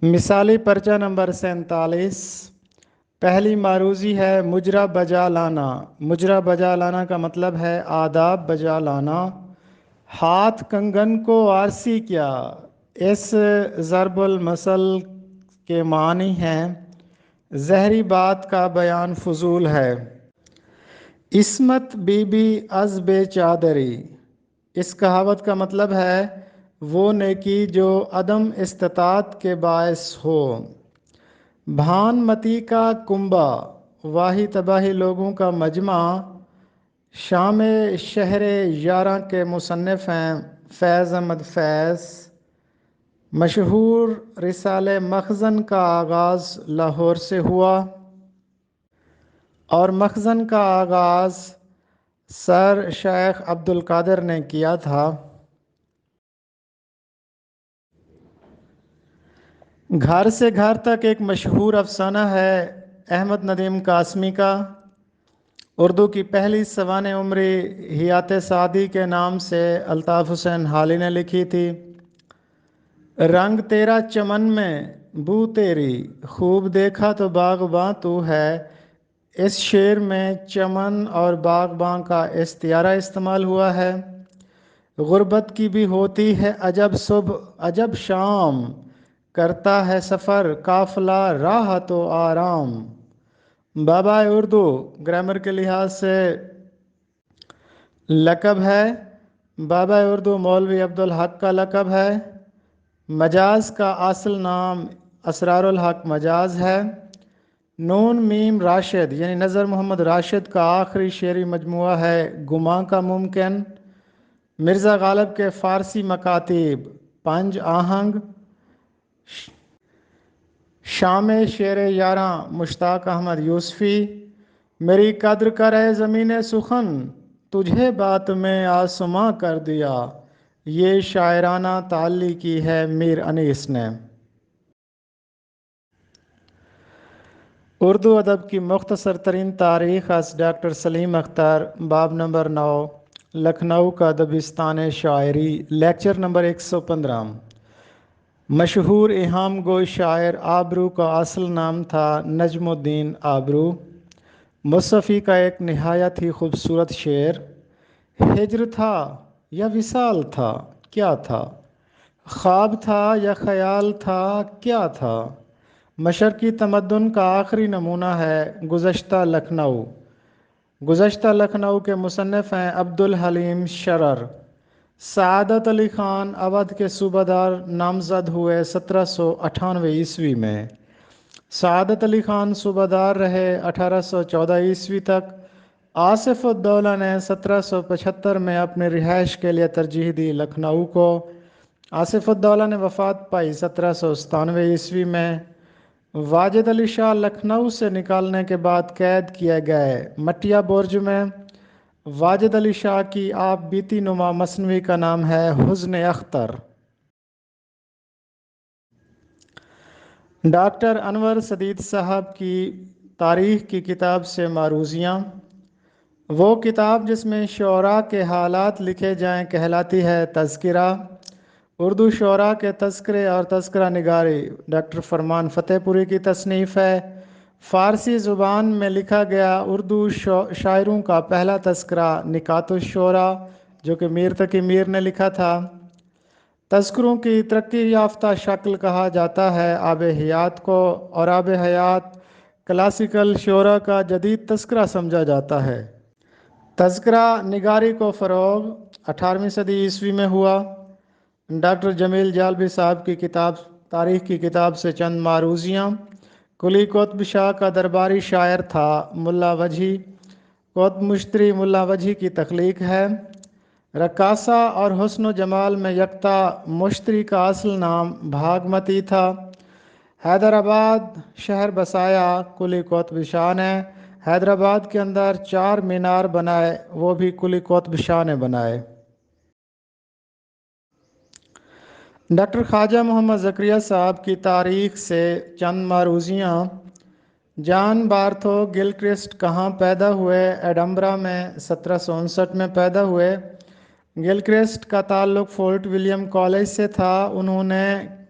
مثالی پرچہ نمبر 47۔ پہلی معروضی ہے مجرا بجا لانا۔ مجرا بجا لانا کا مطلب ہے آداب بجا لانا۔ ہاتھ کنگن کو آرسی کیا، اس ضرب المثل کے معنی ہیں زہری بات کا بیان فضول ہے۔ عصمت بی بی از بے چادری، اس کہاوت کا مطلب ہے وہ نیکی جو عدم استطاعت کے باعث ہو۔ بھان متی کا کنبہ، واہی تباہی لوگوں کا مجمع، شام شہر یاراں کے مصنف ہیں فیض احمد فیض۔ مشہور رسالے مخزن کا آغاز لاہور سے ہوا اور مخزن کا آغاز سر شیخ عبد القادر نے کیا تھا۔ گھر سے گھر تک ایک مشہور افسانہ ہے احمد ندیم قاسمی کا۔ اردو کی پہلی سوانح عمری حیات سعدی کے نام سے الطاف حسین حالی نے لکھی تھی۔ رنگ تیرا چمن میں بو تیری، خوب دیکھا تو باغباں تو ہے۔ اس شعر میں چمن اور باغباں کا استعارہ استعمال ہوا ہے۔ غربت کی بھی ہوتی ہے عجب صبح عجب شام، کرتا ہے سفر قافلہ راہ تو آرام۔ بابا اردو گرامر کے لحاظ سے لقب ہے۔ بابا اردو مولوی عبدالحق کا لقب ہے۔ مجاز کا اصل نام اسرار الحق مجاز ہے۔ نون میم راشد یعنی نظر محمد راشد کا آخری شعری مجموعہ ہے گماں کا ممکن۔ مرزا غالب کے فارسی مکاتیب پنج آہنگ، شام شیر یاراں مشتاق احمد یوسفی، میری قدر کرے زمین سخن تجھے بات میں آسماں کر دیا، یہ شاعرانہ تعلی کی ہے میر انیس نے۔ اردو ادب کی مختصر ترین تاریخ از ڈاکٹر سلیم اختر، باب نمبر 9، لکھنؤ کا دبستان شاعری، لیکچر نمبر 115۔ مشہور ایہام گوئی شاعر آبرو کا اصل نام تھا نجم الدین آبرو۔ مصطفی کا ایک نہایت ہی خوبصورت شعر، ہجر تھا یا وصال تھا کیا تھا، خواب تھا یا خیال تھا کیا تھا، مشرقی تمدن کا آخری نمونہ ہے گزشتہ لکھنؤ۔ گزشتہ لکھنؤ کے مصنف ہیں عبدالحلیم شرر۔ سعادت علی خان اودھ کے صوبہ دار نامزد ہوئے 1798 عیسوی میں۔ سعادت علی خان صوبہ دار رہے 1814 عیسوی تک۔ آصف الدولہ نے 1775 میں اپنی رہائش کے لیے ترجیح دی لکھنؤ کو۔ آصف الدولہ نے وفات پائی 1797 عیسوی میں۔ واجد علی شاہ لکھنؤ سے نکالنے کے بعد قید کیے گئے۔ مٹیا برج میں واجد علی شاہ کی آپ بیتی نما مثنوی کا نام ہے حزن اختر۔ ڈاکٹر انور سدید صاحب کی تاریخ کی کتاب سے معروضیاں۔ وہ کتاب جس میں شعراء کے حالات لکھے جائیں کہلاتی ہے تذکرہ۔ اردو شعراء کے تذکرے اور تذکرہ نگاری ڈاکٹر فرمان فتح پوری کی تصنیف ہے۔ فارسی زبان میں لکھا گیا اردو شاعروں کا پہلا تذکرہ نکات الشعراء جو کہ میر تقی میر نے لکھا تھا۔ تذکروں کی ترقی یافتہ شکل کہا جاتا ہے آب حیات کو، اور آب حیات کلاسیکل شعراء کا جدید تذکرہ سمجھا جاتا ہے۔ تذکرہ نگاری کو فروغ 18ویں صدی عیسوی میں ہوا۔ ڈاکٹر جمیل جالبی صاحب کی کتاب تاریخ کی کتاب سے چند معروضیاں۔ قلی قطب شاہ کا درباری شاعر تھا ملا وجہی۔ قطب مشتری ملا وجہی کی تخلیق ہے۔ رقاصہ اور حسن و جمال میں یکتا مشتری کا اصل نام بھاگمتی تھا۔ حیدرآباد شہر بسایا قلی قطب شاہ نے۔ حیدرآباد کے اندر 4 مینار بنائے، وہ بھی قلی قطب شاہ نے بنائے۔ ڈاکٹر خواجہ محمد زکریا صاحب کی تاریخ سے چند معروضیاں۔ جان بارتھو گلکرسٹ کہاں پیدا ہوئے؟ ایڈنبرا میں 1759 میں پیدا ہوئے۔ گلکرسٹ کا تعلق فورٹ ولیم کالج سے تھا۔ انہوں نے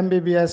MBBS